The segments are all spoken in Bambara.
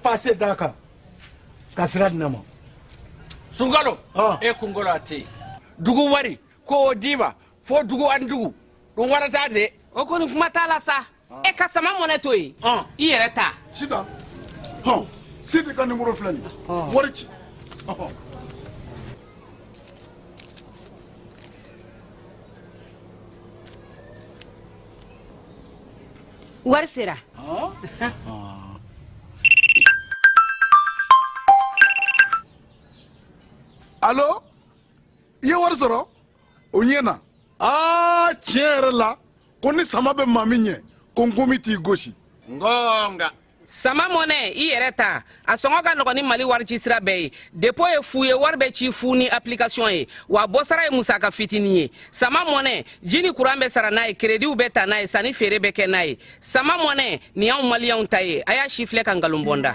passer Dakar. Kasra Nama. Sungalo, e kungolo ati. Dugu wari, ko diba, fo dugu andugu. On wara tade. O ko ni kuma tala sa. E ka sama mone to yi. I yere ta. Sita. Sita ka numéro flani. Warichi. War sera. Allo? Ye war soro? Onyena. Tiens la. Koni sama be maminye. Kongomi ti goshi. Ngonga. Sama mone I yere ta. A songo ka nokoni mali war ci sira be. Depo e fuye war be ci funi application e. Wa bosara e musaka fitini e. Sama mone jini kurambe sara na e credit ubeta na e sani fere beke na e. Sama mone ni an mali an taye. Aya chifle kan galumbonda.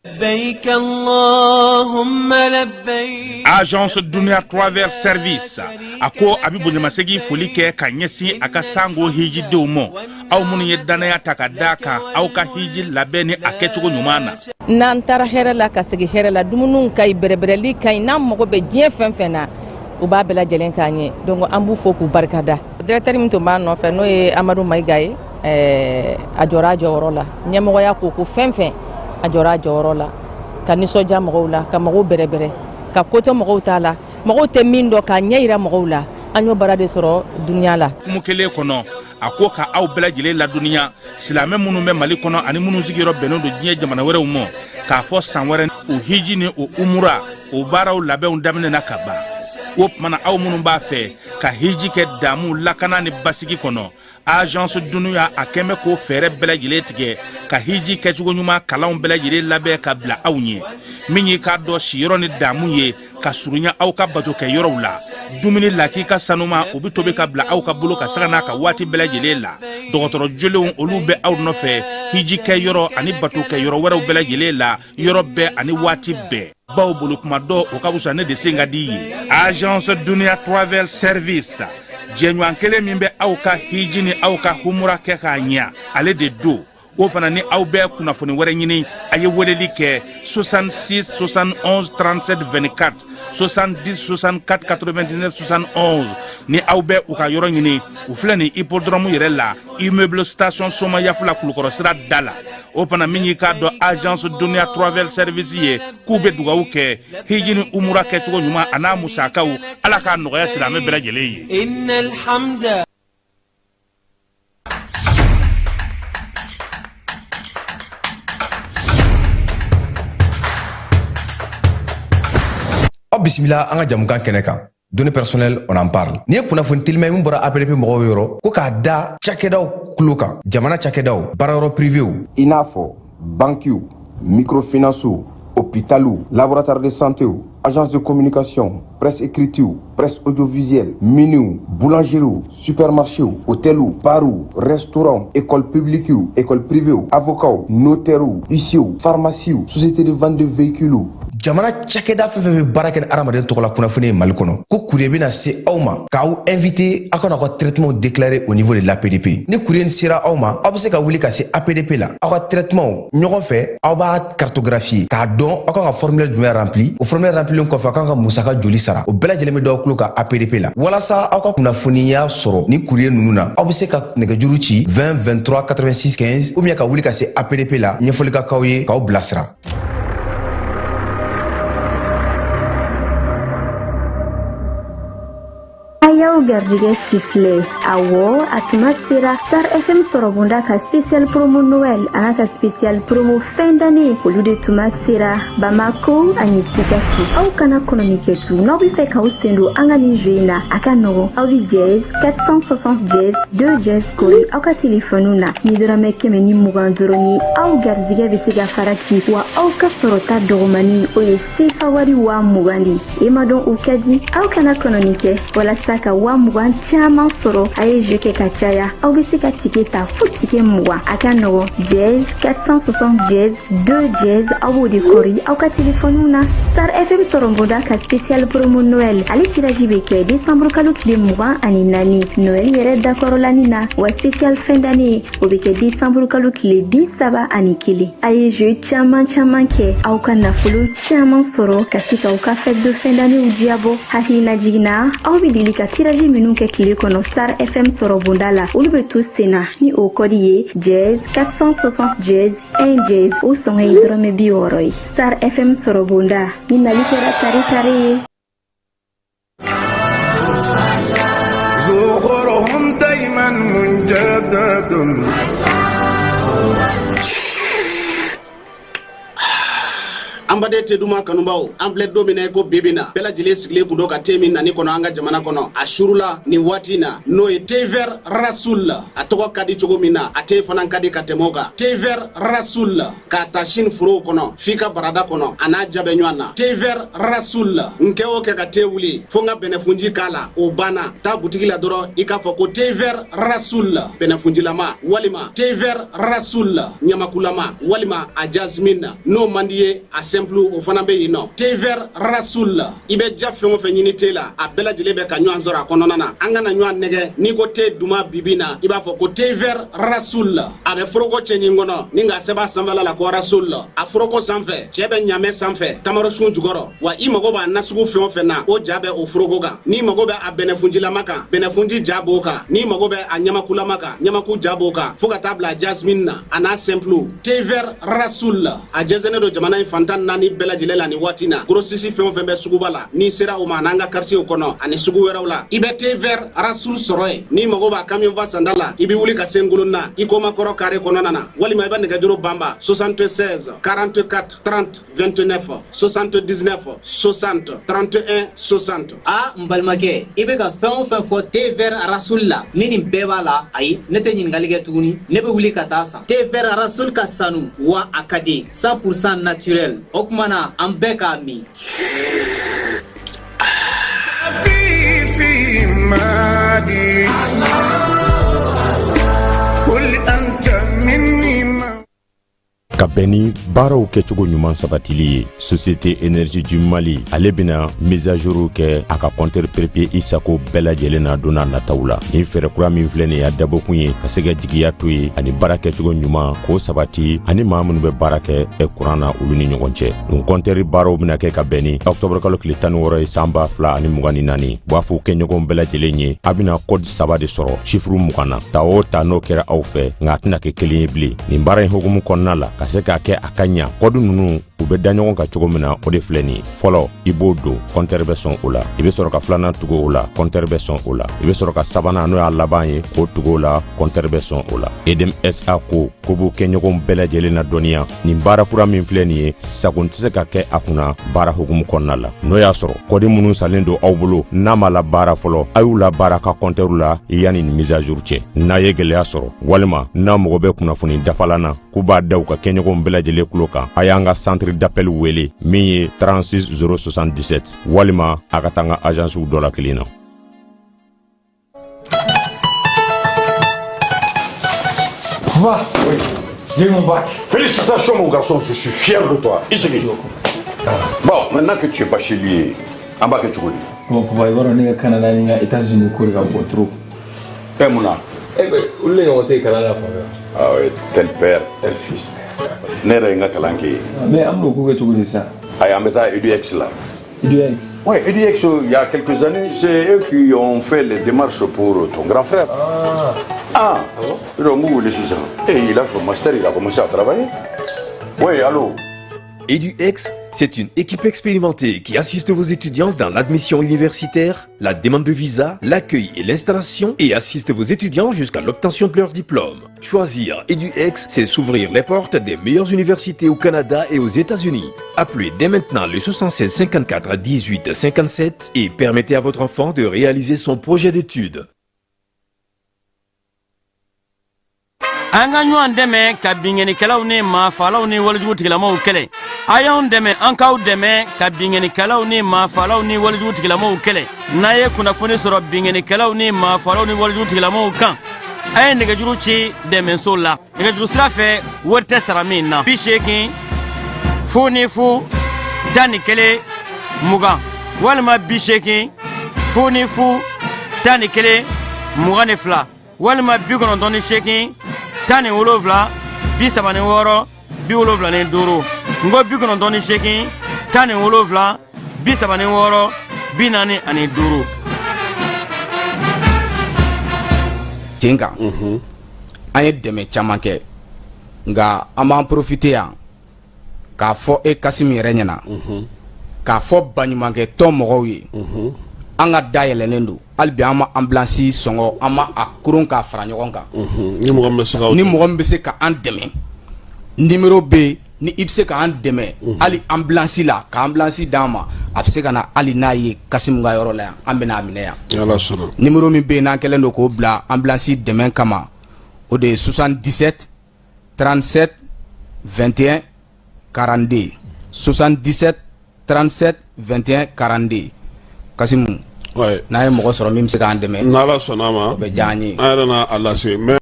لبيك اللهم لبيك Agence Dunia Travel Service ako abibu nyamasegi folike ka nyesi aka sango hiji deumo au munu yedana ya takadaka au ka hiji labeni akechugo nyumana nan tara hera la ka segi hera la dumunun kay berebereli kay nam mogo be dien fenfena u ba bela jelen kanye donc ambu foku barkada directeur mi to ma no fe no e Amadou Maïgaye ajora jorola nyamo ya ko fenfen ajora jorola kaniso jamogo la ka mogo berebere ka koto mogo tala mogo te mindo ka nyeira mogo la anyo barade soro dunya la mukele kono akoka au bela jele la dunia silame munu me mali kono ani munu zigiro benodo dien jamana were umo ka fo sanwere o hiji ni o umura o baraw labe undamne nakaba op mana au munu ba fe ka hiji ke damu lakana ni basigi kono Agence Dunia akeme ko fere bela jile tige ka hiji kechugo nyuma kalaun bela jile labe ka bla awnye minyi ka do shiro ni damu ye ka surunya au ka bato ke yoro la dumini laki ka sanuma obi tobe ka bla au ka bulu ka sagana ka wati bela jile la dogotoro jole olu be aw no fe hiji ke yoro ani bato ke yoro wera bela jile la yoro be ani wati be baw bulu kuma do o ka busane de singa di Agence Dunia Travel Service Jenwa nkele mimbe au ka hiji ni au ka humura ke ka nya ale de do o pana ni au be kuna foni were nyini aye weleli ke 66 71 37 24 70 64 99 71 ni au be u ka yoro nyini u flani hippodrome yere la immeuble station soma yafula kulukoro sira dala o pana minyi ka do Agence Dunia Travel Service ye kube duga uke hiji ni umura ke tugo nyuma ana musaka u ala ka no ya silame bela jele yi innal hamda Bismillah anga jamukan keneka données personnelles on en parle ni kuna fon tilmay mun bora APDP mo yoro ko ka da chakedaw kluka jamana chakedaw bararo privé inafo banque microfinance hôpital laboratoire de santé agence de communication presse écrite presse audiovisuelle minu boulangerie supermarché hôtel bar restaurant école publique école privée avocat notaire huissier pharmacie société de vente de véhicules jamana chakeda fefe baraken aramaden tokola kunafuni malikono ko courrier bina se awma ka ou invité akona ko traitement déclaré au niveau de l'APDP ni courrier sera awma obse ka wuli ka se APDP la aka traitement ñogo fe awba cartographie ka don aka formulaire du rempli au formulaire rempli ko fa kan ka musaka joli sara o bela jeleme do kluka APDP la wala sa aka kunafuni ya soro ni courrier nununa obse ka negajuru ci 20 23 86 15 ou bien ka wuli ka se APDP la ñefoli ka kawye ka o blasra Ayaw gardige chifle awo atuma sera Star FM sorobunda ka spécial promo Noël anaka spécial promo fin d'année olu de tuma sera Bamako ani Sikasso aw kana communiquer tout no bi fe ka usendo angani jeuna aka no aw bi jazz 460 jazz 2 jazz kori aw ka telefonu na ni drame keme ni mugandoroni aw gardige bisiga faraki wa aw ka sorota dogomani o ye sifawari wa mugandi e madon ukadi aw kana communiquer wala saka ka wa20 caman sɔrɔ a ye jeu kɛ ka caya aw bɛ se ka tike ta fo tike 20 a ka nɔgɔ jazz 460 jazz 2 jazz aw b'o de kɔri aw ka telefɔniw na. Star FM sɔrɔbonda ka spécial promo Noël ale tirage bɛ kɛ décembre kalo tile 24 Noël yɛrɛ dakɔrɔlani na wa spécial fin d'année o bɛ kɛ décembre kalo tile 31 a ye jeu caman kɛ aw ka nafolo caman sɔrɔ ka se ka aw ka fête de fin d'année u diyabɔ. Hakilina jiginna aw bɛ deli ka tirage minnu kɛ tile kɔnɔ Star FM sɔrɔbonda la olu bɛ to senna ni o kɔdi ye jazz 460 jazz 1 jazz o sɔngɔ ye dɔrɔmɛ 60 ye. Star FM sɔrɔbonda ni nali kɛra tare ye. زهورهم دايما مجدد ambade te duma kanubaw ample domine ko bibina bela jile sigle kundo ka temi nani kono anga jamana kono ashurula ni watina no e tever rasul atoko kadi chogo mina ate fanan kadi katemoga tever rasul ka tashin furo kono fika barada kono ana jabe nywana tever rasul nkeo ke ka tewuli fonga benefunji kala o bana ta butiki la doro ikafo ko tever rasul benefunji lama walima tever rasul nyamakulama walima a jasmine no mandiye a simple o fana be yino tever rasul ibe jafengo fe nyini tela a bela jile be ka nyon zora kono nana anga na nyon nege ni ko te duma bibina iba fo ko tever rasul abe froko chenyi ngono ninga seba sambala la ko rasul a froko sanfe chebe nyame sanfe tamaro shun jugoro wa imago ba nasugo fe na o jabe o froko ga ni mago be a benefunji la maka benefunji jabo ka ni mago be a nyama kula maka nyama ku jabo ka fuka tabla jasmine na ana simple tever rasul a jezene do jamana infantan nani bela jilela ni watina grossisi fe sugubala ni sera o mananga quartier kono ani sugu werawla ibete ver rasul soroy ni mago ba camion va sandala ibi wuli ka senguluna ikoma koro kare kono nana wali ma ibande ga juro bamba 76 44 30 29 79 60 31 60 a mbalmake ibe ga fen fo te ver rasul la nini beba la ay nete nyingali ge tuguni nebe wuli ka tasa te ver rasul ka sanu wa akadi 100% naturel okmana ambeka mi في مادي قل أنت مني ka bɛn ni baaraw kɛcogo ɲuman sabatili ye société énergie du mali ale bena mise à jour kɛ a ka compteur papier i sago bɛɛ lajɛlen na don n'a nataw la ni fɛɛrɛ kura min filɛ nin y'a dabɔkun ye ka se ka jigiya to ye ani baara kɛcogo ɲuman k'o sabati ani maa minnu bɛ baara kɛ kuran na olu ni ɲɔgɔn cɛ nin compteur baaraw bena kɛ ka bɛn ni octobre kalo tile 16 ye san 2024 b'a fɔ kɛɲɔgɔn bɛɛ lajɛlen ye a bena code 3 de sɔrɔ chiffre 20 na ta o ta n'o kɛra aw fɛ nka a tɛna kɛ kelen ye bilen nin baara in hukumu kɔnɔna la ka se k'a kɛ a ka ɲa kɔdu nunu u bɛ da ɲɔgɔn kan cogo min na o de filɛ nin fɔlɔ i b'o don compteur bɛ sɔn o la i bɛ sɔrɔ ka filanan tugu o la compteur bɛ sɔn o la i bɛ sɔrɔ ka sabanan n'o y'a laban ye k'o tugu o la compteur bɛ sɔn o la edem sa ko b'u kɛ ɲɔgɔn bɛɛ lajɛlen na dɔnniya nin baara kura min filɛ nin ye sagon tɛ se ka kɛ a kunna baara hukumu kɔnɔna la n'o y'a sɔrɔ kɔdi minnu salen don aw bolo n'a ma la baara fɔlɔ a y'u la baara ka compteur la yanni nin mise à jour cɛ n'a ye gɛlɛya sɔrɔ walima n'a mago bɛ kunnafoni dafalan na k'u b'a da u ka kɛɲɔgɔn bɛɛ lajɛlen kulo kan a y'an ka centre d'appel wele min ye 36 077 walima a ka taa n ka agence dɔ la kelen na. Va, oui, j'ai mon bac. Félicitations mon garçon, je suis fier de toi. Isegi. Bon, maintenant que tu es pas chez lui, en bas que tu connais. Bon, pour voir, on est au Canada, on est aux États-Unis, on est au trop. Eh, Mouna. Eh ben, où est-ce qu'on est au Canada? Ah oui, tel père, tel fils. Nera inga kalanke. Mais amno ko tu connais ça. Ay ameta EduX là. EduX. Oui, EduX il y a quelques années, c'est eux qui ont fait les démarches pour ton grand frère. Ah. Romou le Susan. Et il a fait master, il a commencé à travailler. Oui, allô. EduX, c'est une équipe expérimentée qui assiste vos étudiants dans l'admission universitaire, la demande de visa, l'accueil et l'installation et assiste vos étudiants jusqu'à l'obtention de leur diplôme. Choisir EduX, c'est s'ouvrir les portes des meilleures universités au Canada et aux États-Unis. Appelez dès maintenant le 76 54 18 57 et permettez à votre enfant de réaliser son projet d'études. an ka ɲɔgɔn dɛmɛ ka binŋɛnikɛlaw ni maafalaw ni walijugutigilamaw kɛlɛ a y'anw dɛmɛ an k'aw dɛmɛ ka binŋɛnikɛlaw ni maafalaw ni walijugutigilamaw kɛlɛ n'a ye kunnafoni sɔrɔ binŋɛnikɛlaw ni maafalaw ni walijugutigilamaw kan a ye nɛgɛjuru ci dɛmɛso la nɛgɛjuru sira fɛ wari tɛ sara min na 80 00 11 20 walima 80 00 11 22 walima 98 17 36 75 ngo 98 17 36 45 Tinga an ye dɛmɛ caman kɛ nga an b'an profiter yan k'a fɔ e Kassim yɛrɛ ɲɛna k'a fɔ baɲumankɛ tɔn mɔgɔw ye an ka da yɛlɛlen don hali bi an ma ambulance sɔngɔ an ma a kurun k'a fara ɲɔgɔn kan ni mɔgɔ min bɛ se ka an dɛmɛ numéro bɛ ni i bɛ se ka an dɛmɛ hali ambulance la ka ambulance d'an ma a bɛ se ka na hali n'a ye Kassim ka yɔrɔ la yan an bɛ n'a minɛ yan numéro min bɛ yen n'an kɛlen don k'o bila ambulance dɛmɛ kama o de ye 77 37 21 42 77 37 21 42 Kassim n'a ye mɔgɔ sɔrɔ min bɛ se k'an dɛmɛ n'Ala sɔnna a ma o bɛ diya an ye an yɛrɛ na a lase mais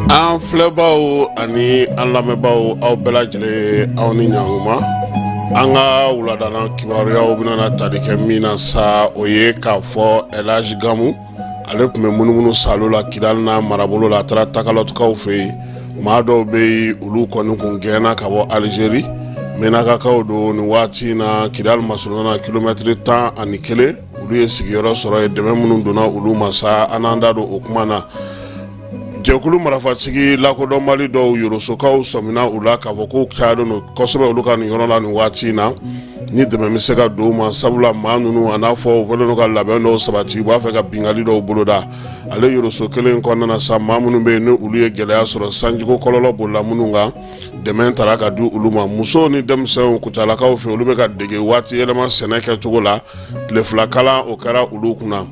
an filɛbaw ani an lamɛnbaw aw bɛɛ lajɛlen aw ni ɲankuma an ka wuladana kibaruyaw bɛna tali kɛ min na sa o ye k'a fɔ Elhaji Gamu ale tun bɛ munumunu salo la Kidali n'a marabolo la a taara takalɔtikaw fɛ yen maa dɔw bɛ yen olu kɔni kun gɛnna ka bɔ Algérie Menakakaw don nin waati na Kidali masurunya na kilomɛtiri 11 olu ye sigiyɔrɔ sɔrɔ yen dɛmɛ minnu donna olu ma sa an n'an da don o kuma na jɛkulu marafatigi lakodɔnbali dɔw yorosokaw sɔmina u la k'a fɔ k'u cayalen don kosɛbɛ olu ka nin yɔrɔ la nin waati na ni dɛmɛ bɛ se ka don u ma sabula maa ninnu a n'a fɔ u kɛlen don ka labɛn dɔw sabati u b'a fɛ ka bingali dɔw boloda ale yoroso kelen kɔnɔna na sa maa minnu bɛ yen ni olu ye gɛlɛya sɔrɔ sanjiko kɔlɔlɔ bolila minnu kan dɛmɛ taara ka di olu ma musow ni denmisɛnw kucalakaw fɛ olu bɛ ka dege waati yɛlɛma sɛnɛ kɛcogo la tile fila kalan o kɛra olu kunna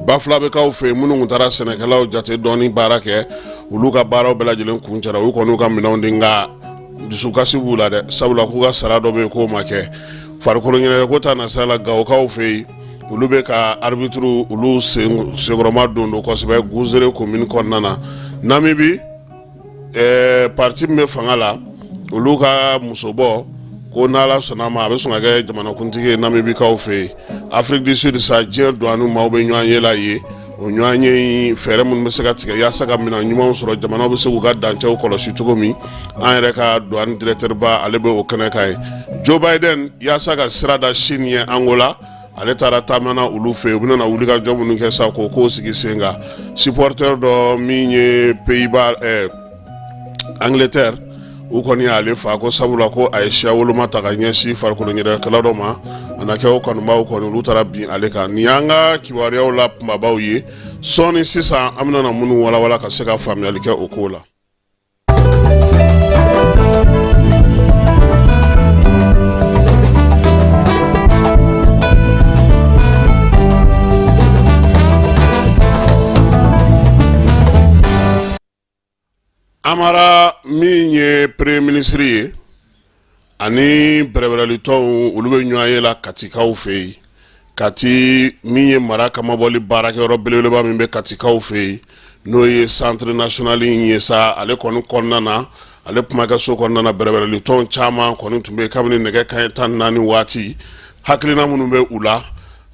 Bafula bɛ kaw fɛ minnu kun taara sɛnɛkɛlaw jate dɔɔni baara kɛ olu ka baaraw bɛɛ lajɛlen kun cɛra u kɔni ka minɛnw de nga dusukasi b'u la dɛ sabula k'u ka sara dɔ bɛ yen k'o ma kɛ farikolo ɲɛnajɛko ta na sira la Gawokaw fɛ yen olu bɛ ka arbitre olu senkɔrɔma don kosɛbɛ Guzere commune kɔnɔna na Namibi parti min bɛ fanga la olu ka musobɔ ko n'Ala sɔnna ma a bɛ sɔn ka kɛ jamanakuntigi ye Namibikaw fɛ yen Afrique du Sud sa diɲɛ douane maaw bɛ ɲɔgɔn ye la yen o ɲɔgɔn ye fɛɛrɛ minnu bɛ se ka tigɛ yaasa ka minɛn ɲumanw sɔrɔ jamanaw bɛ se k'u ka dancɛw kɔlɔsi cogo min an yɛrɛ ka douane directeur ba ale bɛ o kɛnɛ kan ye Joe Biden yaasa ka sira da Chine ye Angola ale taara taamana olu fɛ yen u bɛna wuli ka jɔ minnu kɛ sa k'o sigi sen kan supporter dɔ min ye Pays-Bas Angleterre u kɔni y'ale fa ko sabula ko a ye siya woloma ta ka ɲɛsin farikolo ɲɛnajɛkɛla dɔ ma a na kɛ o kanubaw kɔni olu taara bin ale kan nin y'an ka kibaruyaw la kumabaw ye sɔɔni sisan an bɛna minnu walawala ka se ka faamuyali kɛ o ko la. Amara min ye premier ministre ye ani bɛrɛbɛrɛlitɔnw olu bɛ ɲɔgɔn ye la Katikaw fɛ yen Kati min ye mara kamabɔli baarakɛyɔrɔ belebeleba min bɛ Katikaw fɛ yen n'o ye centre national in ye sa ale kɔni kɔnɔna na ale kumakɛso kɔnɔna na bɛrɛbɛrɛlitɔnw caman kɔni tun bɛ kabini nɛgɛ kanɲɛ 14 waati hakilina minnu bɛ u la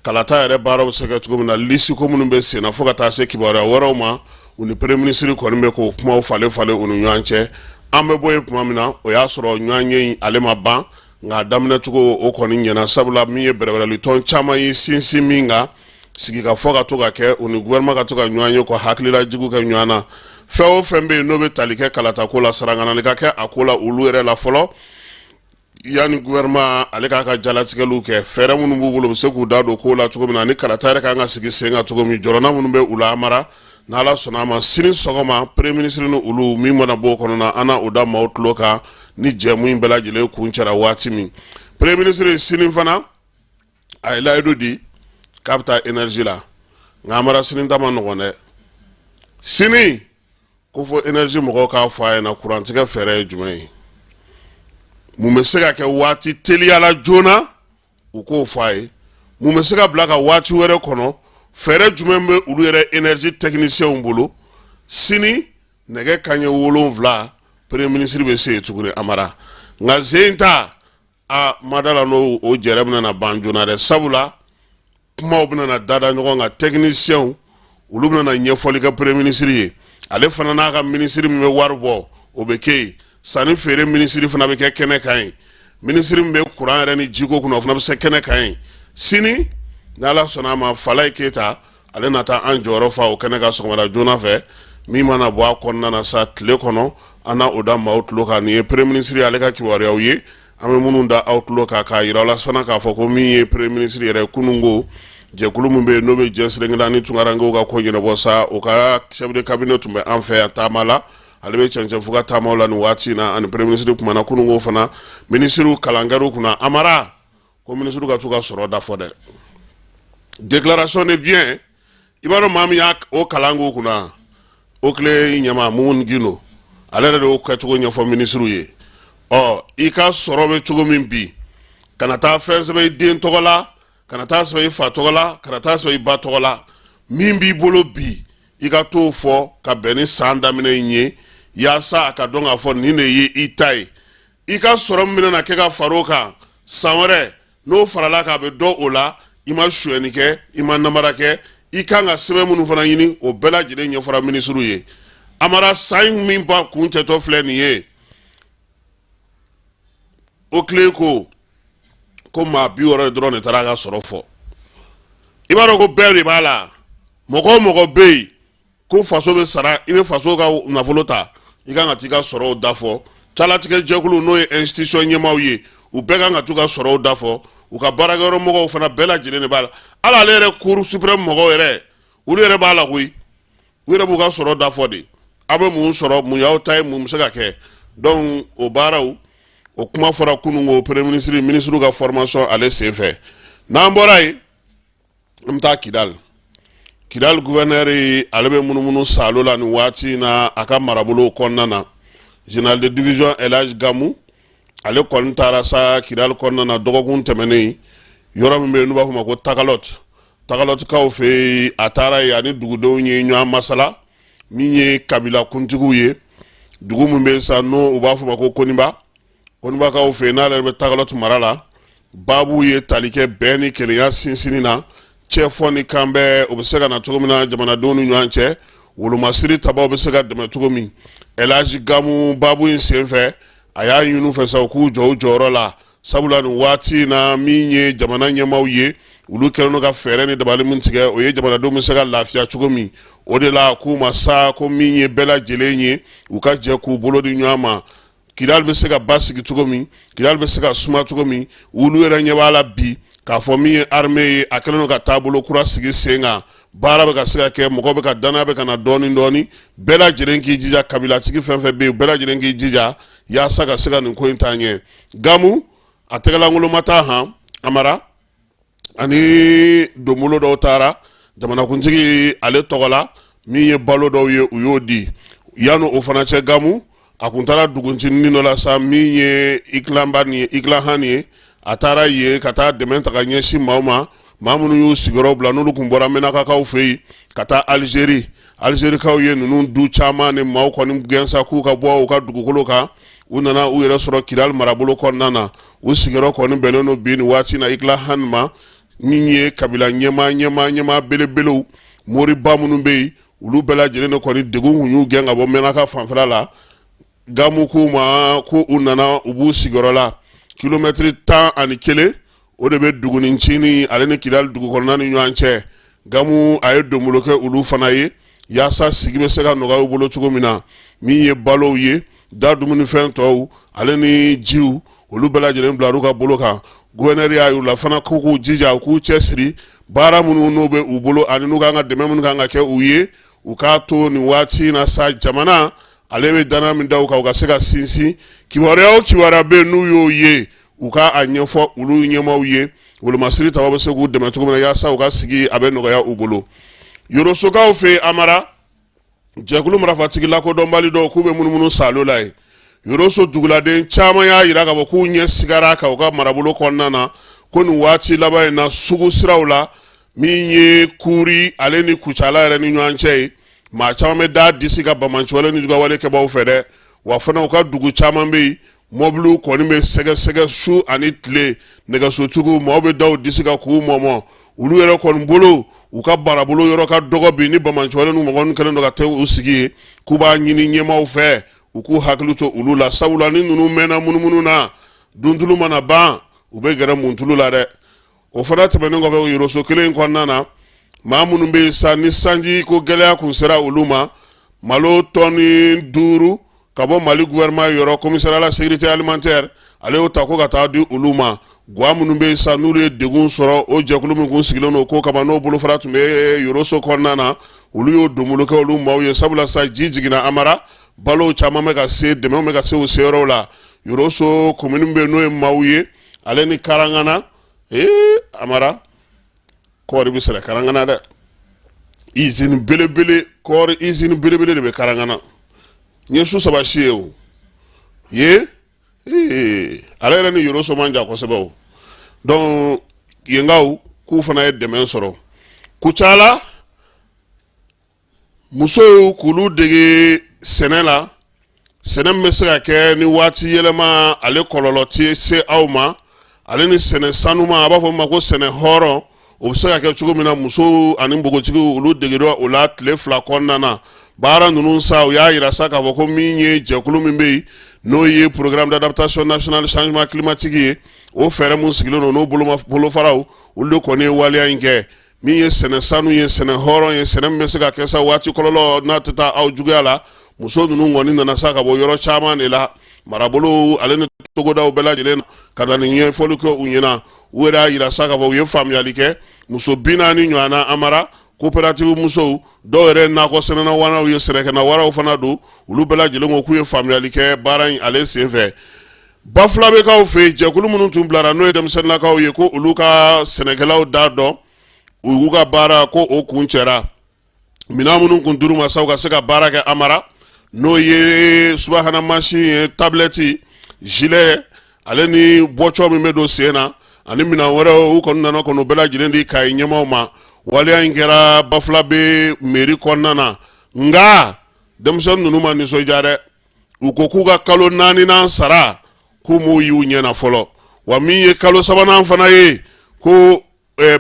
kalata yɛrɛ baaraw bɛ se ka cogo min na lisiko minnu bɛ sen na fo ka taa se kibaruya wɛrɛw ma u ni premier ministre kɔni bɛ k'o kumaw falen u ni ɲɔgɔn cɛ an bɛ bɔ yen tuma min na o y'a sɔrɔ ɲɔgɔn ye ale ma ban nka daminɛ cogo o kɔni ɲɛna sabula min ye bɛrɛbɛrɛlitɔn caman ye sinsin min kan sigi ka fɔ ka to ka kɛ u ni gouvernement ka to ka ɲɔgɔn ye ko hakililajugu kɛ ɲɔgɔn na fɛn o fɛn bɛ yen n'o bɛ tali kɛ kalatako la saraŋanali ka kɛ a ko la olu yɛrɛ la fɔlɔ yani gouvernement ale k'a ka jalatigɛliw kɛ fɛɛrɛ minnu b'u bolo u bɛ se k'u da don ko la cogo min na ni kalata yɛrɛ kan ka sigi sen kan cogo min jɔrɔna minnu bɛ u la mara n'ala sɔnna a ma sini sɔgɔma premier ministre ni olu min mana bɔ o kɔnɔ na an na o da maaw tulo kan ni jɛmu in bɛɛ lajɛlen kun cɛra waati min premier ministre sini fana a ye layidu di k'a bɛ taa énergie la nka a mara sini ta ma nɔgɔn dɛ sini ko fɔ énergie mɔgɔw k'a fɔ a ɲɛna kurantigɛ fɛɛrɛ ye jumɛn ye mun bɛ se ka kɛ waati teliyala joona u k'o fɔ a ye mun bɛ se ka bila ka waati wɛrɛ kɔnɔ fɛɛrɛ jumɛn bɛ olu yɛrɛ énergie techniciens bolo sini nɛgɛ kanɲɛ 7 premier ministre bɛ se yen tuguni Amara nka sen ta a madala n'o o jɛrɛ bɛna na ban joona dɛ sabula kumaw bɛna na dada ɲɔgɔn kan techniciens olu bɛna na ɲɛfɔli kɛ premier ministre ye ale fana n'a ka ministre min bɛ wari bɔ o bɛ kɛ yen sanni feere ministre fana bɛ kɛ kɛnɛ kan ye ministre min bɛ courant yɛrɛ ni jiko kunna o fana bɛ se kɛnɛ kan ye sini n'ala sɔnna a ma Falaye Keyita ale na taa an jɔyɔrɔ fa o kɛnɛ ka sɔgɔmada joona fɛ min mana bɔ a kɔnɔna na sa tile kɔnɔ an na o da maaw tulo kan nin ye premier ministre ale ka kibaruyaw ye an bɛ minnu da aw tulo kan k'a yira aw la fana k'a fɔ ko min ye premier ministre yɛrɛ kunungo jɛkulu min bɛ yen n'o bɛ jɛnsireŋila ni tunkarankew ka ko ɲɛnabɔ sa o ka chef de cabinet tun bɛ an fɛ yan taama la ale bɛ cɛncɛn fo ka taamaw la nin waati in na ani premier ministre kumana kunungo fana ministre kalankɛriw kunna Amara ko ministre ka to ka sɔrɔ dafɔ dɛ déclaration de bien i b'a dɔn maa min y'a o kalanko kunna o tile ɲɛma Mumu Gindo ale yɛrɛ de y'o kɛcogo ɲɛfɔ ministre ye i ka sɔrɔ bɛ cogo min bi kana taa fɛn sɛbɛn i den tɔgɔ la kana taa sɛbɛn i fa tɔgɔ la kana taa sɛbɛn i ba tɔgɔ la min b'i bolo bi i ka t'o fɔ ka bɛn ni san daminɛ in ye yaasa a ka dɔn k'a fɔ nin de ye i ta ye i ka sɔrɔ min bɛna kɛ ka far'o kan san wɛrɛ n'o farala k'a bɛ dɔ o la i ma suyɛni kɛ i ma namara kɛ i kan ka sɛbɛn minnu fana ɲini o bɛɛ lajɛlen ɲɛfɔra ministre ye Amara san min ba kun cɛtɔ filɛ nin ye o tile ko maa 60 dɔrɔn de taara a ka sɔrɔ fɔ i b'a dɔn ko bɛɛ de b'a la mɔgɔ o mɔgɔ bɛ yen ko faso bɛ sara i bɛ faso ka nafolo ta i kan ka t'i ka sɔrɔw dafɔ calatigɛ jɛkulu n'o ye institution ɲɛmaaw ye u bɛɛ kan ka t'u ka sɔrɔw dafɔ u ka baarakɛyɔrɔ mɔgɔw fana bɛɛ lajɛlen de b'a la hali ale yɛrɛ cour suprême mɔgɔw yɛrɛ olu yɛrɛ b'a la koyi u yɛrɛ b'u ka sɔrɔ dafɔ de aw bɛ mun sɔrɔ mun y'aw ta ye mun bɛ se ka kɛ donc o baaraw o kuma fɔra kunungo premier ministre ka formation ale senfɛ n'an bɔra yen an bɛ taa Kidal gouverneur ale bɛ munumunu salo la nin waati na a ka marabolo kɔnɔna na général de division Elhadji Gamu ale kɔni taara sa Kidal kɔnɔna na dɔgɔkun tɛmɛnen yɔrɔ min bɛ yen n'u b'a fɔ ma ko Tagalot kaw fɛ a taara yen ani dugudenw ye ɲɔgɔn masala min ye kabila kuntigiw ye dugu min bɛ yen sa n'o u b'a fɔ ma ko Koniba kaw fɛ n'ale bɛ Tagalot mara la baabu ye tali kɛ bɛn ni kelenya sinsinni na cɛ fɔ ni kan bɛɛ o bɛ se ka na cogo min na jamanadenw ni ɲɔgɔn cɛ wolomasiri tabaw bɛ se ka dɛmɛ cogo min Elhadji Gamu baabu in senfɛ a y'a ɲini u fɛ sa u k'u jɔ u jɔyɔrɔ la sabula nin waati na min ye jamana ɲɛmaaw ye olu kɛlen don ka fɛɛrɛ ni dabali min tigɛ o ye jamanadenw bɛ se ka lafiya cogo min o de la k'u ma sa ko min ye bɛɛ lajɛlen ye u ka jɛ k'u bolo di ɲɔgɔn ma Kidal bɛ se ka basigi cogo min Kidal bɛ se ka suma cogo min olu yɛrɛ ɲɛ b'a la bi k'a fɔ min ye armée ye a kɛlen don ka taabolo kura sigi sen kan baara bɛ ka se ka kɛ mɔgɔ bɛ ka danaya bɛ ka na dɔɔni dɔɔni bɛɛ lajɛlen k'i jija kabilatigi fɛn fɛn bɛ yen bɛɛ lajɛlen k'i jija yaasa ka se ka nin ko in taa ɲɛ Gamu a tɛgɛlankolon t'a han Amara ani donbolo dɔw taara jamanakuntigi ale tɔgɔ la min ye balo dɔw ye u y'o di yanni o fana cɛ Gamu a kun taara duguntinin dɔ la sa min ye Ikilahan ye a taara yen ka taa dɛmɛ ta ka ɲɛsin maaw ma maa minnu y'u sigiyɔrɔ bila n'olu kun bɔra Mɛnakakaw fɛ yen ka taa Algérikaw ye ninnu du caman ni maaw kɔni gɛnsa k'u ka bɔ u ka dugukolo kan u nana u yɛrɛ sɔrɔ Kidal marabolo kɔnɔna na u sigiyɔrɔ kɔni bɛnnen don bi nin waati na Ikilahan ma min ye kabila ɲɛmaa belebelew moriba minnu bɛ yen olu bɛɛ lajɛlen de kɔni degun kun y'u gɛn ka bɔ Mɛnaka fanfɛla la Gamu k'u ma ko u nana u b'u sigiyɔrɔ la kilomɛtiri 11 o de bɛ Dugunicini ale ni Kidal dugu kɔnɔna ni ɲɔgɔn cɛ Gamu a ye donbolo kɛ olu fana ye yaasa sigi bɛ se ka nɔgɔya u bolo cogo min na min ye balow ye da dumunifɛn tɔw ale ni jiw olu bɛɛ lajɛlen bila u ka bolo kan gouverneur y'a y'u la fana k'u jija u k'u cɛsiri baara minnu n'o bɛ u bolo ani n'u kan ka dɛmɛ minnu kan ka kɛ u ye u k'a to nin waati na sa jamana ale bɛ dana min da u kan u ka se ka sinsin kibaruya o kibaruya bɛ n'u y'o ye u ka a ɲɛfɔ olu ɲɛmaaw ye wolomasiri taba bɛ se k'u dɛmɛ cogo min na yaasa u ka sigi a bɛ nɔgɔya u bolo yorosokaw fɛ Amara jɛkulu marafatigi lakodɔnbali dɔw k'u bɛ munumunu salo la ye yoroso duguladen caman y'a yira k'a fɔ k'u ɲɛ sigara kan u ka marabolo kɔnɔna na ko nin waati laban in na sugu siraw la min ye Kuri ale ni Kucala yɛrɛ ni ɲɔgɔn cɛ ye maa caman bɛ da disi ka bamanciwale ni jugawale kɛbaw fɛ dɛ wa fana u ka dugu caman bɛ yen mɔbiliw kɔni bɛ sɛgɛsɛgɛ su ani tile nɛgɛsotigiw maaw bɛ da u disi ka k'u mɔmɔ olu yɛrɛ kɔni bolo u ka baarabolo yɔrɔ ka dɔgɔ bi ni bamanciwale ni mɔgɔ kɛlen don ka taa u sigi ye k'u b'a ɲini ɲɛmaaw fɛ u k'u hakili to olu la sabula ni ninnu mɛnna munumunu na dundulu mana ban u bɛ gɛrɛ muntulu la dɛ o fana tɛmɛnen kɔfɛ yoroso kelen in kɔnɔna na maa minnu bɛ yen sa ni sanji ko gɛlɛya kun sera olu ma malo tɔni 5 ka bɔ Mali gouvernement yɔrɔ commissariat à la sécurité alimentaire ale y'o ta ko ka taa di olu ma guwa minnu bɛ yen sa n'olu ye degun sɔrɔ o jɛkulu min kun sigilen don ko kama n'o bolofara tun bɛ yoroso kɔnɔna na olu y'o donbolo kɛ olu maaw ye sabula sa ji jiginna Amara balo caman bɛ ka se dɛmɛw bɛ ka se u seyɔrɔw la yoroso commune bɛ n'o ye maaw ye ale ni Karangana Amara kɔɔri bɛ sɛnɛ Karangana dɛ usine belebele kɔɔri usine belebele de bɛ Karangana n ye su 3 si ye o ye ale yɛrɛ ni yoroso man jan kosɛbɛ o donc yengaw k'u fana ye dɛmɛ sɔrɔ Kucala musow k'olu dege sɛnɛ la sɛnɛ min bɛ se ka kɛ ni waati yɛlɛma ale kɔlɔlɔ tɛ se aw ma ale ni sɛnɛ sanuma a b'a fɔ ma ko sɛnɛ hɔrɔn o bɛ se ka kɛ cogo min na musow ani npogotigiw olu degera o la tile 2 kɔnɔna na baara ninnu sa u y'a yira sa k'a fɔ ko min ye jɛkulu min bɛ yen n'o ye programme d'adaptation national changement climatique ye o fɛɛrɛ mun sigilen don n'o bolofaraw olu de kɔni ye waleya in kɛ min ye sɛnɛ sanu ye sɛnɛ hɔrɔn ye sɛnɛ min bɛ se ka kɛ sa waati kɔlɔlɔ n'a tɛ taa aw juguya la muso ninnu kɔni nana sa ka bɔ yɔrɔ caman de la marabolo ale ni togodaw bɛɛ lajɛlen na ka na nin ɲɛfɔli kɛ u ɲɛna u yɛrɛ y'a yira sa k'a fɔ u ye faamuyali kɛ muso 40 ɲɔgɔnna Amara coopérative musow dɔw yɛrɛ nakɔ sɛnɛna waraw ye sɛnɛkɛna waraw fana don olu bɛɛ lajɛlen ko k'u ye faamuyali kɛ baara in ale senfɛ Bafulabekaw fɛ jɛkulu minnu tun bilara n'o ye denmisɛnninlakaw ye ko olu ka sɛnɛkɛlaw da dɔn u y'u ka baara ko o kun cɛra minɛn minnu kun dir'u ma sa u ka se ka baara kɛ Amara n'o ye subahana mansin ye tablette gilet ale ni bɔcɔ min bɛ don sen na ani minɛn wɛrɛw u kɔni nana kɔni u bɛɛ lajɛlen di Kayi ɲɛmaaw ma waleya in kɛra Bafulabe mairie kɔnɔna na nka denmisɛnnin ninnu ma nisɔndiya dɛ u ko k'u ka kalo 4nan sara k'u m'u y'u ɲɛna fɔlɔ wa min ye kalo 3nan fana ye ko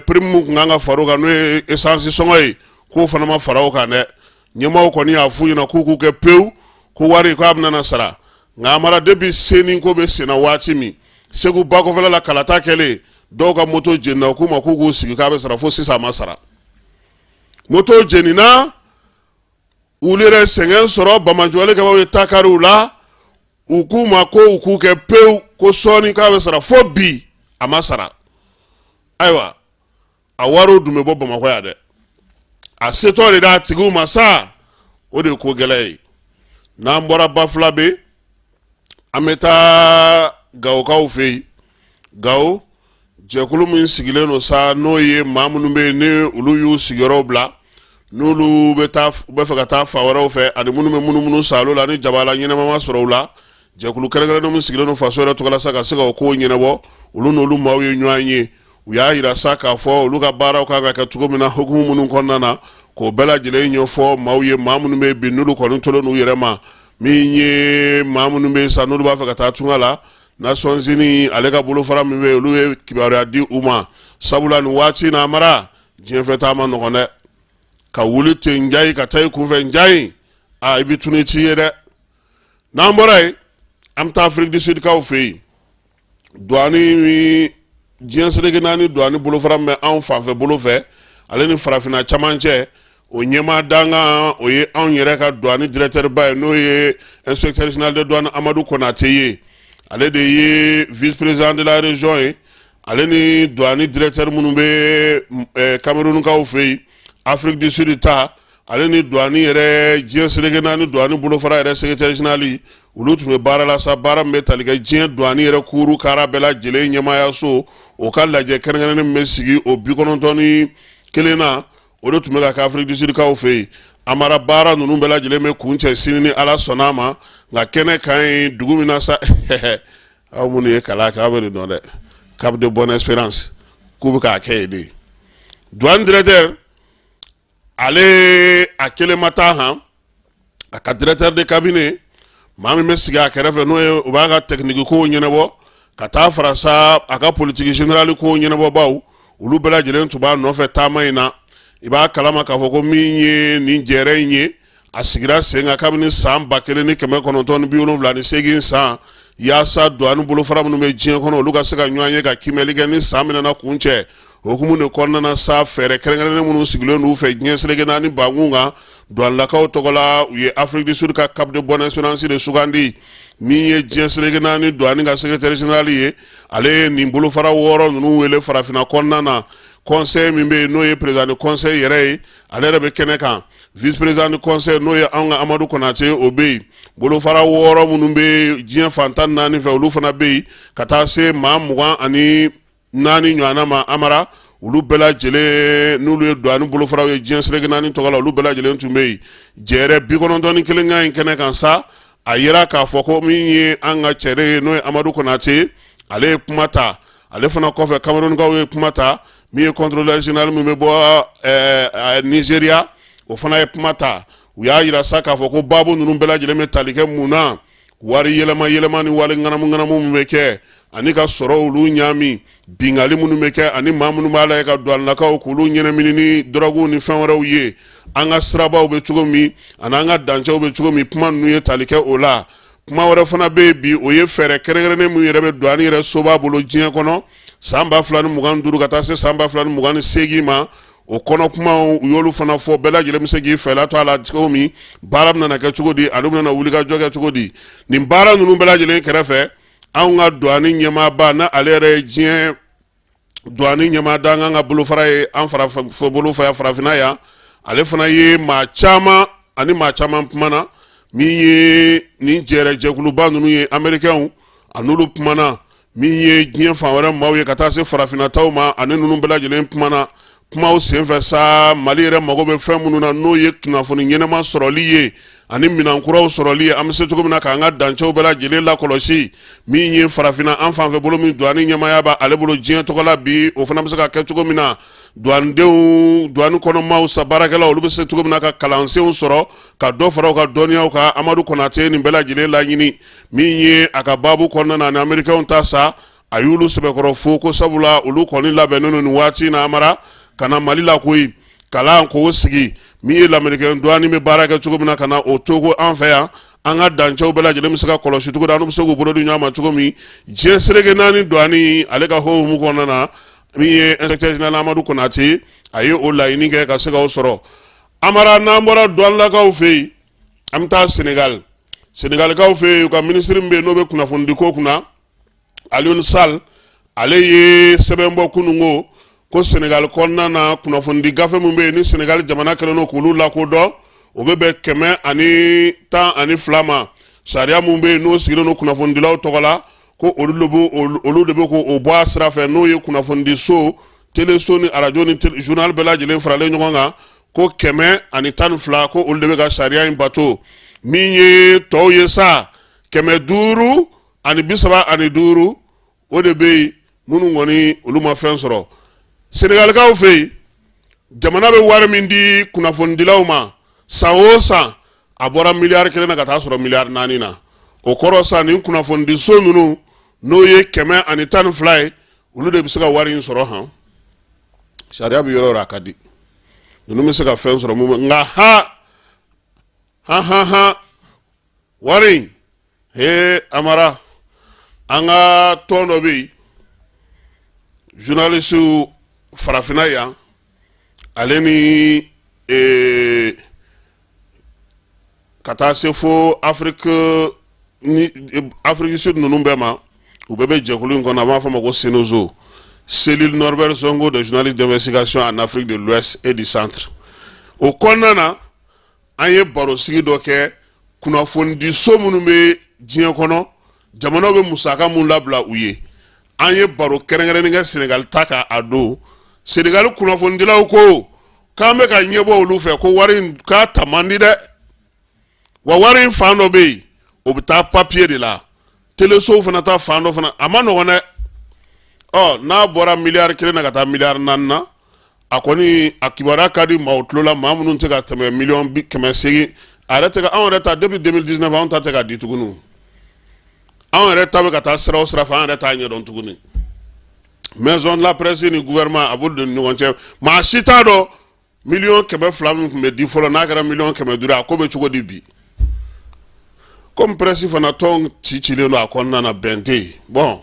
prime mun kun kan ka fara o kan n'o ye essence sɔngɔ ye k'o fana ma fara o kan dɛ ɲɛmaaw kɔni y'a f'u ɲɛna k'u k'u kɛ pewu ko wari k'a bɛna sara nka Amara depuis seni ko bɛ senna waati min Segu bakɔfɛla la kalata kɛlen dɔw ka moto jenina k'u ma k'u k'u sigi k'a bɛ sara fo sisan a ma sara moto jenina olu yɛrɛ sɛgɛn sɔrɔ bamanciwale kɛbaw ye takariw la u k'u ma ko u k'u kɛ pewu ko sɔɔni k'a bɛ sara fo bi a ma sara ayiwa a wariw dun bɛ bɔ Bamakɔ yan dɛ a setɔ de d'a tigiw ma sa o de ye ko gɛlɛn ye n'an bɔra Bafulabe an bɛ taa Gawokaw fɛ yen Gawo jɛkulu min sigilen don sa n'o ye maa minnu bɛ yen ni olu y'u sigiyɔrɔw bila n'olu bɛ fɛ ka taa fan wɛrɛw fɛ ani minnu bɛ munumunu salo la ni jabala ɲɛnama ma sɔrɔ u la jɛkulu kɛrɛnkɛrɛnnen min sigilen don faso yɛrɛ tɔgɔ la sa ka se ka o kow ɲɛnabɔ olu n'olu maaw ye ɲɔgɔn ye u y'a yira sa k'a fɔ olu ka baaraw kan ka kɛ cogo min na hukumu minnu kɔnɔna na k'o bɛɛ lajɛlen ɲɛfɔ maaw ye maa minnu bɛ yen bi n'olu kɔni tolen n'u yɛrɛ ma min ye maa minnu bɛ yen sa n'olu b'a fɛ ka taa tunga la Nations Unies ale ka bolofara min bɛ yen olu ye kibaruya di u ma sabula nin waati na Amara diɲɛ fɛ taa ma nɔgɔn dɛ ka wuli ten njayi ka taa i kunfɛ njayi i bɛ tunu i t'i ye dɛ n'an bɔra yen an bɛ taa Afrique du Sud kaw fɛ yen douane diɲɛ seleke naani douane bolofara min bɛ anw fanfɛ bolo fɛ ale ni farafinna caman cɛ o ɲɛmaa dangan o ye anw yɛrɛ ka douane directeur ba ye n'o ye inspecteur général de douane Amadou Konate ye ale de ye vice président de la région ye ale ni douane directeur minnu bɛ Cameroun kaw fɛ yen Afrique du Sud ta ale ni douane yɛrɛ diɲɛ seleke naani douane bolofara yɛrɛ secrétaire général olu tun bɛ baara la sa baara min bɛ tali kɛ diɲɛ douane yɛrɛ kuuru kara bɛɛ lajɛlen ɲɛmaayaso o ka lajɛ kɛrɛnkɛrɛnnen min bɛ sigi o 91 na o de tun bɛ ka kɛ Afrique du Sud kaw fɛ yen amara baara ninnu bɛɛ lajɛlen bɛ kun cɛ sini ni ala sɔnna ma nka kɛnɛ kan ye dugu min na sa aw minnu ye kalan kɛ aw bɛ nin dɔn dɛ Cap de Bonne Espérance k'u bɛ k'a kɛ yen de douane directeur ale a kelen ma taa han a ka directeur de cabinet maa min bɛ sigi a kɛrɛfɛ n'o ye o b'a ka technique kow ɲɛnabɔ ka taa fara sa a ka politique générale kow ɲɛnabɔbaw olu bɛɛ lajɛlen tun b'a nɔfɛ taama in na i b'a kalama k'a fɔ ko min ye nin jɛrɛ in ye a sigira sen kan kabini san 1978 san yaasa douane bolofara minnu bɛ diɲɛ kɔnɔ olu ka se ka ɲɔgɔn ye ka kimɛli kɛ ni san minɛna kun cɛ hukumu de kɔnɔna na sa fɛɛrɛ kɛrɛnkɛrɛnnen minnu sigilen n'u fɛ diɲɛ seleke naani bankun kan douanelakaw tɔgɔ la u ye Afrique du Sud ka Cap de Bonne Espérance de sugandi min ye diɲɛ seleke naani douane ka secrétaire général ye ale ye nin bolofara 6 ninnu wele farafinna kɔnɔna na conseil min bɛ yen n'o ye président du conseil yɛrɛ ye ale yɛrɛ bɛ kɛnɛ kan vice président du conseil n'o ye anw ka Amadu Konate o bɛ yen bolofara 6 minnu bɛ diɲɛ fantan 4 fɛ olu fana bɛ yen ka taa se maa 24 ɲɔgɔnna ma amara olu bɛɛ lajɛlen n'olu ye douane bolofaraw ye diɲɛ seleke naani tɔgɔ la olu bɛɛ lajɛlen tun bɛ yen jɛrɛ 91 in kɛnɛ kan sa a yera k'a fɔ ko min ye an ka cɛre ye n'o ye Amadu Konate ale ye kuma ta ale fana kɔfɛ Camerounkaw ye kuma ta min ye contrôleur général min bɛ bɔ Nigeria o fana ye kuma ta u y'a yira sa k'a fɔ ko baabu ninnu bɛɛ lajɛlen bɛ tali kɛ mun na wari yɛlɛma ni wari ŋanamu min bɛ kɛ ani ka sɔrɔ olu ɲaami bingali minnu bɛ kɛ ani maa minnu b'a la ka douanelakaw k'olu ɲɛnamini ni drogue ni fɛn wɛrɛw ye an ka sirabaw bɛ cogo min ani an ka dancɛw bɛ cogo min kuma ninnu ye tali kɛ o la kuma wɛrɛ fana bɛ yen bi o ye fɛɛrɛ kɛrɛnkɛrɛnnen min yɛrɛ bɛ douane yɛrɛ soba bolo diɲɛ kɔnɔ san 2025 ka taa se san 2028 ma o kɔnɔ kumaw u y'olu fana fɔ bɛɛ lajɛlen bɛ se k'i fɛla to a la cogo min baara bɛna kɛ cogo di ani bɛna wuli ka jɔ kɛ cogo di nin baara ninnu bɛɛ lajɛlen kɛrɛfɛ anw ka douane ɲɛmaaba na ale yɛrɛ ye diɲɛ douane ɲɛmaada an ka bolofara ye an fɔ bolofara ya farafinna yan ale fana ye maa caman ani maa caman kumana min ye nin jɛrɛ jɛkuluba ninnu ye américains a n'olu kumana min ye diɲɛ fan wɛrɛ maaw ye ka taa se farafinnataw ma ani ninnu bɛɛ lajɛlen kumana kumaw senfɛ sa Mali yɛrɛ mago bɛ fɛn minnu na n'o ye kunnafoni ɲɛnama sɔrɔli ye ani minankuraw sɔrɔli ye an bɛ se cogo min na k'an ka dancɛw bɛɛ lajɛlen lakɔlɔsi min ye farafinna an fanfɛ bolo min douane ɲɛmaaya b'a ale bolo diɲɛ tɔgɔ la bi o fana bɛ se ka kɛ cogo min na douanedenw douane kɔnɔmaw sa baarakɛlaw olu bɛ se cogo min na ka kalansenw sɔrɔ ka dɔ fara u ka dɔnniyaw kan Amadu Konate nin bɛɛ lajɛlen laɲini min ye a ka baabu kɔnɔna na ani américains ta sa a y'olu sɛbɛkɔrɔ fo ko sabula olu kɔni labɛnnen don nin waati in na amara ka na Mali la koyi kalan k'o sigi min ye lamɛrikɛn douane bɛ baara kɛ cogo min na ka na o togo an fɛ yan an ka dancɛw bɛɛ lajɛlen bɛ se ka kɔlɔsi cogo di an bɛ se k'u bolo di ɲɔgɔn ma cogo min diɲɛ seleke naani douane ale ka hokumu kɔnɔna na min ye inspecteur général Amadu Konate a ye o laɲini kɛ ka se k'o sɔrɔ amara n'an bɔra douanelakaw fɛ yen an bɛ taa Senegalikaw fɛ yen u ka ministre min bɛ yen n'o bɛ kunnafonidi ko kunna Alioune Sall ale ye sɛbɛn bɔ kununko ko Senegal kɔnɔna na kunnafonidi gafe min bɛ yen ni Senegal jamana kɛlen don k'olu lakodɔn o bɛ bɛn 112 ma sariya min bɛ yen n'o sigilen don kunnafonidilaw tɔgɔ la ko olu de bɛ k'o bɔ a sira fɛ n'o ye kunnafonidi so teleso ni arajo ni journal bɛɛ lajɛlen faralen ɲɔgɔn kan ko 112 ko olu de bɛ ka sariya in bato min ye tɔw ye sa 535 o de bɛ yen minnu kɔni olu ma fɛn sɔrɔ Senegalikaw fɛ yen jamana bɛ wari min di kunnafonidilaw ma san o san a bɔra miliyari 1 na ka taa sɔrɔ miliyari 4 na o kɔrɔ sa nin kunnafonidiso ninnu n'o ye 112 ye olu de bɛ se ka wari in sɔrɔ han sariya bɛ yɔrɔ o yɔrɔ a ka di ninnu bɛ se ka fɛn sɔrɔ mun nka wari in amara an ka tɔn dɔ bɛ yen journaliste farafinna yan ale ni ka taa se fo Afrique Sud ninnu bɛɛ ma u bɛɛ bɛ jɛkulu in kɔnɔ a b'a fɔ ma ko Senozo cellule Norbert Zongo de journalistes d'investigation en Afrique de l'Ouest et du Centre o kɔnɔna na an ye baro sigi dɔ kɛ kunnafoni so minnu bɛ diɲɛ kɔnɔ jamana bɛ musaka mun labila u ye an ye baro kɛrɛnkɛrɛnnen kɛ Senegal ta ka a don Senegal kunnafonidilaw ko k'an bɛ ka ɲɛbɔ olu fɛ ko wari in k'a ta man di dɛ wa wari in fan dɔ bɛ yen o bɛ taa papier de la telesow fana ta fan dɔ fana a ma nɔgɔn dɛ n'a bɔra miliyari 1 na ka taa miliyari 4 na a kɔni a kibaruya ka di maaw tulo la maa minnu tɛ ka tɛmɛ miliyɔn 800 a yɛrɛ tɛ ka anw yɛrɛ ta depuis 2019 anw ta tɛ ka di tuguni anw yɛrɛ ta bɛ ka taa sira o sira fɛ an yɛrɛ t'a ɲɛdɔn tuguni maison de la presse ni gouvernement a b'olu ni ɲɔgɔn cɛ maa si t'a dɔn miliyɔn 200 min tun bɛ di fɔlɔ n'a kɛra miliyɔn 500 a ko bɛ cogo di bi comme presse fana tɔn cilen don a kɔnɔna na bɛn tɛ yen bon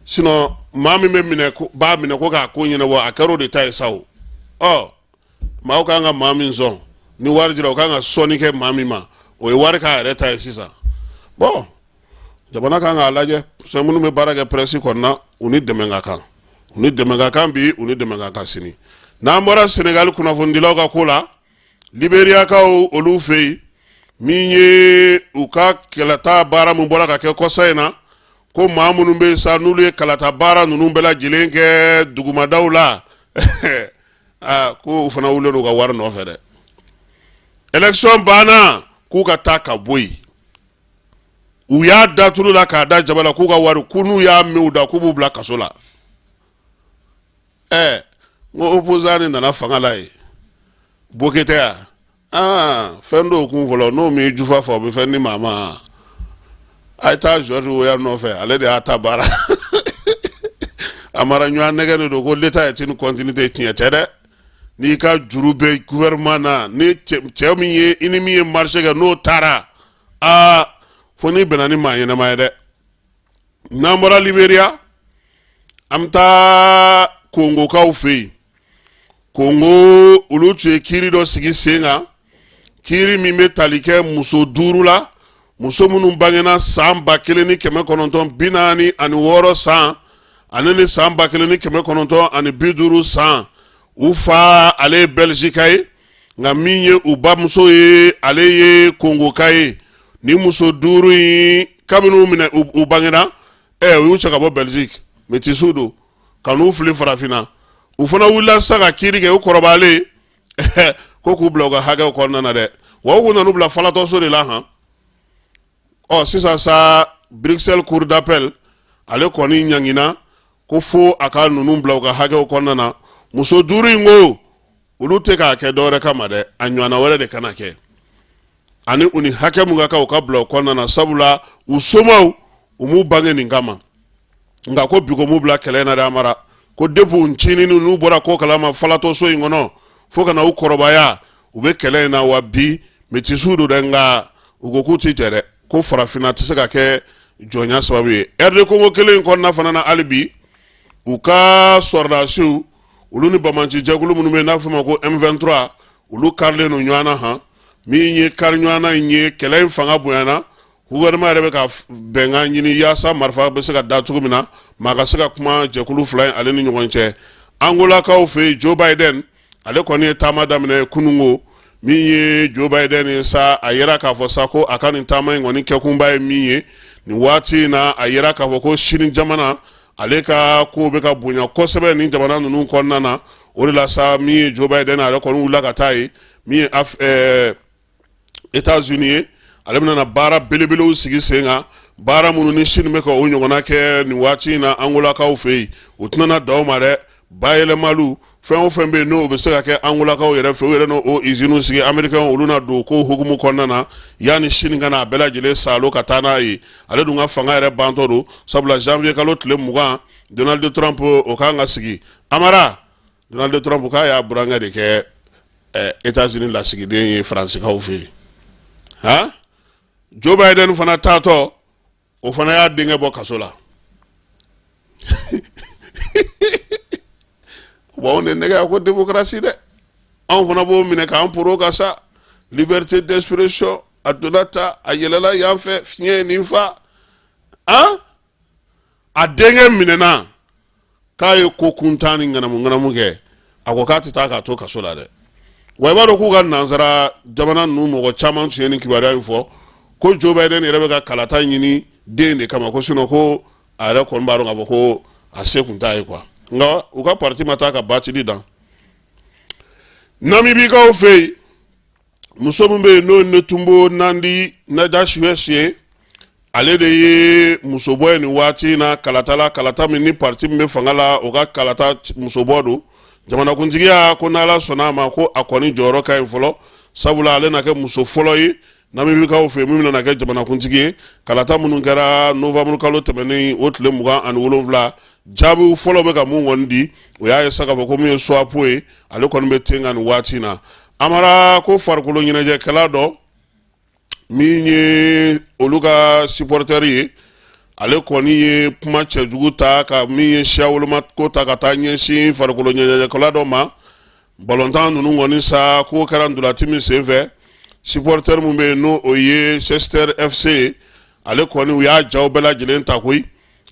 sinon maa min b'a minɛ ko k'a ko ɲɛnabɔ a kɛra o de ta ye sa o maaw kan ka maa min sɔn ni wari dira o kan ka sɔnni kɛ maa min ma o ye wari k'a yɛrɛ ta ye sisan bon jamana kan k'a lajɛ fɛn minnu bɛ baara kɛ presse kɔnɔna u ni dɛmɛ ka kan u ni dɛmɛ ka kan bi u ni dɛmɛ ka kan sini n'an bɔra Senegal kunnafonidilaw ka ko la Libériyakaw olu fɛ yen min ye u ka kɛlɛta baara min bɔra ka kɛ kɔsa in na ko maa minnu bɛ yen sa n'olu ye kalata baara ninnu bɛɛ lajɛlen kɛ dugumadaw la ko u fana wulilen don ka wari nɔfɛ dɛ élection banna k'u ka taa ka bɔ yen u y'a daturu la k'a da jaba la k'u ka wari ko n'u y'a mɛn u da k'u b'u bila kaso la n ko opposant ni nana fanga la yen Bokete ya fɛn dɔw kun fɔlɔ n'o mi jufa fɔ o bɛ fɛn ni maa ma a ye taa George Weah nɔfɛ ale de y'a ta baara a mara ɲɔgɔn nɛgɛ de don ko l'état est une continuité tiɲɛ tɛ dɛ n'i ka juru bɛ gouvernement na ni cɛ min ye i ni min ye marché kɛ n'o taara fo n'i bɛnna ni maa ɲɛnama ye dɛ n'an bɔra Libéria an bɛ taa Kongokaw fɛ yen Kongo olu tun ye kiiri dɔ sigi sen kan kiiri min bɛ tali kɛ muso 5 la muso minnu bangena san 1946 san ani ni san 1950 san u fa ale ye Belgique ye nka min ye u bamuso ye ale ye Kongoka ye ni muso 5 yi kabini u minɛ u bangena u y'u cɛ ka bɔ Belgique métisiw don ka n'u fili farafinna u fana wulila sisan ka kiiri kɛ u kɔrɔbayalen ko k'u bila u ka hakɛw kɔnɔna na dɛ wa u kun nan'u bila falatɔso de la sisan sa Bruxelles cour d'appel ale kɔni ɲangina ko fo a ka ninnu bila u ka hakɛw kɔnɔna na muso 5 in ko olu tɛ k'a kɛ dɔwɛrɛ kama dɛ a ɲɔgɔnna wɛrɛ de kana kɛ ani u ni hakɛ mun ka kan u ka bila u kɔnɔna na sabula u somaw u m'u bange nin kama nka ko bi ko m'u bila kɛlɛ in na dɛ Amara ko depuis u ncinin n'u bɔra ko kalama falatɔso in kɔnɔ fo ka na u kɔrɔbaya u bɛ kɛlɛ in na wa bi métisiw don dɛ nka u ko k'u ti jɛ dɛ ko farafinna tɛ se ka kɛ jɔnya sababu ye RD Congo kelen in kɔnɔna fana na hali bi u ka sɔrdasiw olu ni bamanci jɛkulu minnu bɛ yen n'a fɔ ma ko M23 olu karilen don ɲɔgɔn na min ye kari ɲɔgɔn na in ye kɛlɛ in fanga bonyana gouvernement yɛrɛ bɛ ka bɛnkan ɲini yaasa marifa bɛ se ka da cogo min na maa ka se ka kuma jɛkulu fila in ale ni ɲɔgɔn cɛ Angolakaw fɛ yen Joe Biden ale kɔni ye taama daminɛ kunungo min ye Joe Biden ye sa a yera k'a fɔ sa ko a ka nin taama in kɔni kɛkunba ye min ye nin waati in na a yera k'a fɔ ko sini jamana ale ka ko bɛ ka bonya kosɛbɛ nin jamana ninnu kɔnɔna na o de la sa min ye Joe Biden ale kɔni wulila ka taa ye min ye États-Unis ye ale bɛna na baara belebelew sigi sen kan baara minnu ni sini bɛ ka o ɲɔgɔnna kɛ nin waati in na Angolakaw fɛ yen o tɛna da o ma dɛ bayɛlɛmaliw fɛn o fɛn bɛ yen n'o bɛ se ka kɛ Angolakaw yɛrɛ fɛ o yɛrɛ n'o usines sigi Américains olu na don ko hukumu kɔnɔna na yanni sini ka na a bɛɛ lajɛlen salo ka taa n'a ye ale dun ka fanga yɛrɛ bantɔ don sabula janvier kalo tile 20 Donald Trump o kan ka sigi Amara Donald Trump k'a y'a burankɛ de kɛ États-Unis lasigiden ye Faransikaw fɛ yen Joe Biden fana taatɔ o fana y'a denkɛ bɔ kaso la bon ne nɛgɛ ko démocratie dɛ anw fana b'o minɛ k'an poro ka sa liberté d'expression a donna ta a yɛlɛla yan fɛ fiɲɛ ye nin fa a denkɛ minɛna k'a ye ko kuntan ni ŋanamu kɛ a ko k'a tɛ taa k'a to kaso la dɛ wa i b'a dɔn k'u ka nansara jamana ninnu mɔgɔ caman tun ye nin kibaruya in fɔ ko Joe Biden yɛrɛ bɛ ka kalata ɲini den de kama ko sinon ko a yɛrɛ kɔni b'a dɔn k'a fɔ ko a se kun t'a ye quoi nka u ka parti ma taa ka batili dan Namibikaw fɛ yen muso min bɛ yen n'o Netumbo Nandi Najashi ye ale de ye musobɔ ye nin waati in na kalata min ni parti min bɛ fanga la o ka kalata musobɔ don jamanakuntigiya ko n'Ala sɔnna a ma ko a kɔni jɔyɔrɔ ka ɲi fɔlɔ sabula ale na kɛ muso fɔlɔ ye Namibikaw fɛ min bɛna kɛ jamanakuntigi ye kalata minnu kɛra novembre kalo tɛmɛnen o tile 27 jaabiw fɔlɔ bɛ ka mun kɔni di o y'a ye sa k'a fɔ ko min ye SWAPO ye ale kɔni bɛ ten ka nin waati in na amara ko farikolo ɲɛnajɛkɛla dɔ min ye olu ka supporter ye ale kɔni ye kuma cɛjugu ta ka min ye siya woloma ko ta ka taa ɲɛsin farikolo ɲɛnajɛkɛla dɔ ma balontan ninnu kɔni sa ko kɛra ndolati min senfɛ supporter mun bɛ yen n'o o ye Chester FC ale kɔni u y'a jaw bɛɛ lajɛlen ta koyi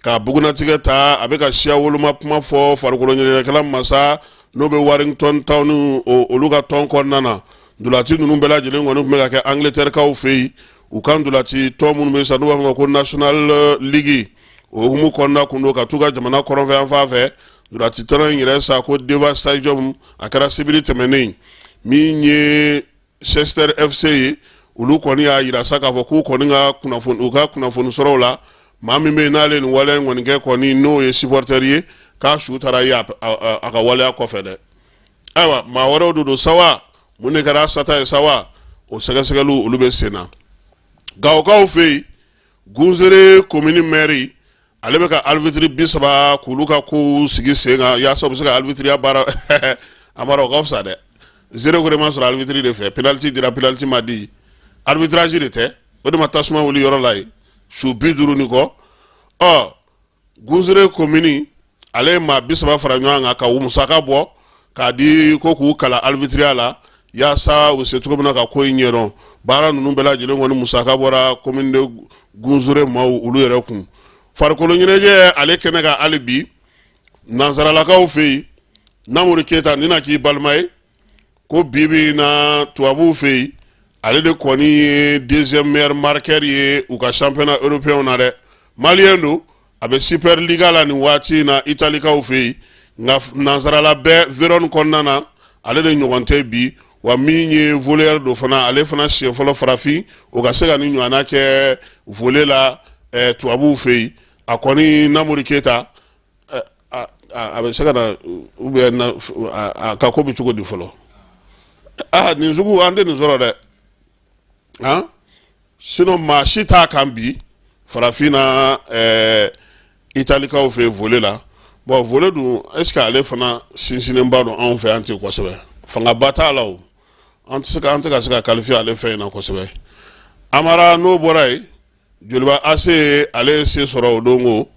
ka bugunatigɛ ta a bɛ ka siya woloma kuma fɔ farikolo ɲɛnajɛkɛla masa n'o bɛ Warrington Town olu ka tɔn kɔnɔna na ndolati ninnu bɛɛ lajɛlen kɔni tun bɛ ka kɛ Angleterre kaw fɛ yen u ka ndolati tɔn minnu bɛ yen sa n'u b'a fɔ ko National League o hukumu kɔnɔna kun don ka t'u ka jamana kɔrɔnfɛ yan fan fɛ ndolati tɔn in yɛrɛ sa ko Deva Stadium a kɛra sibiri tɛmɛnen min ye Chester FC ye olu kɔni y'a yira sa k'a fɔ k'u kɔni ka kunnafoni sɔrɔw la maa min bɛ yen n'ale nin waleya in kɔni kɛ kɔni n'o ye supporter ye k'a su taara ye a ka waleya kɔfɛ dɛ ayiwa maa wɛrɛw de don sawa mun de kɛra sata ye sawa o sɛgɛsɛgɛliw olu bɛ sen na Gawokaw fɛ yen Gunzere commune maire ale bɛ ka arbitre 30 k'olu ka kow sigi sen kan yaasa u bɛ se ka arbitriya baara amara o ka fisa dɛ 0 vraiment sɔrɔ arbitre de fɛ penalty dira penalty ma di arbitrage de tɛ o de ma tasuma wuli yɔrɔ la ye su 50 ni kɔ Gunzere commune ale ma 30 fara ɲɔgɔn kan ka musaka bɔ k'a di ko k'u kala arbitriya la yaasa u se cogo min na ka ko in ɲɛdɔn baara ninnu bɛɛ lajɛlen kɔni musaka bɔra commune de Gunzere maaw olu yɛrɛ kun farikolo ɲɛnajɛ ale kɛnɛ kan hali bi nansaralakaw fɛ yen Namori Keyita ni na k'i balima ye ko bibi na tubabuw fɛ yen ale de kɔni ye 2e meilleur marqueur ye u ka championnat européen na dɛ malien don a bɛ Super Liga la nin waati in na italikaw fɛ yen nka nansarala bɛɛ Vérone kɔnɔna na ale de ɲɔgɔn tɛ bi wa min ye voleur do fana ale fana siɲɛ fɔlɔ farafin o ka se ka nin ɲɔgɔnna kɛ volley la tubabuw fɛ yen a kɔni Namori Keyita a bɛ se ka na ubiyɛn a ka ko bɛ cogo di fɔlɔ nin sugu an tɛ nin sɔrɔ dɛ sinon maa si t'a kan bi farafinna italikaw fɛ volley la bon volley dun est ce que ale fana sinsinnenba don anw fɛ yan ten kosɛbɛ fangaba t'a la o an tɛ ka se ka qualifier ale fɛ yen na kosɛbɛ amara n'o bɔra yen Joliba AC ale ye se sɔrɔ o don ko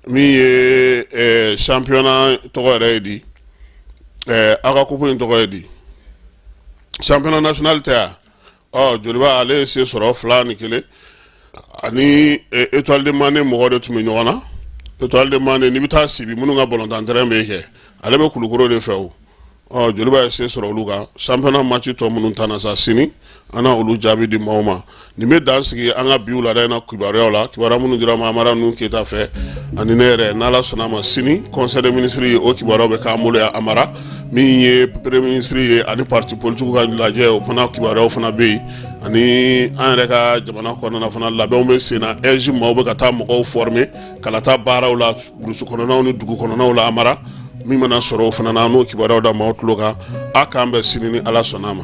min ye championnat tɔgɔ yɛrɛ ye di a ka coupe in tɔgɔ ye di championnat national tɛ yan Joliba ale ye se sɔrɔ 2 ni 1 ani Étoile de Mane mɔgɔ de tun bɛ ɲɔgɔn na Étoile de Mane n'i bɛ taa Sibi minnu ka ballontan terrain bɛ kɛ ale bɛ Kulukoro de fɛ o Joliba ye se sɔrɔ olu kan championnat match tɔ minnu ta na sa sini an olu jaabi di maaw ma nin bɛ dan sigi an ka biw la da in na kibaruyaw la kibaruya minnu dira ma Amara ninnu Keyita fɛ ani ne yɛrɛ n'Ala sɔnna a ma sini conseil des ministres ye o kibaruyaw bɛ k'an bolo yan Amara min ye premier ministre ye ani parti politique ka lajɛ o fana kibaruyaw fana bɛ yen ani an yɛrɛ ka jamana kɔnɔna fana labɛnw bɛ sen na EJ maaw bɛ ka taa mɔgɔw former kala taa baaraw la burusi kɔnɔnaw ni dugu kɔnɔnaw la Amara min mana sɔrɔ o fana na n'o kibaruyaw da maaw tulo kan a k'an bɛn sini ni Ala sɔnna a ma.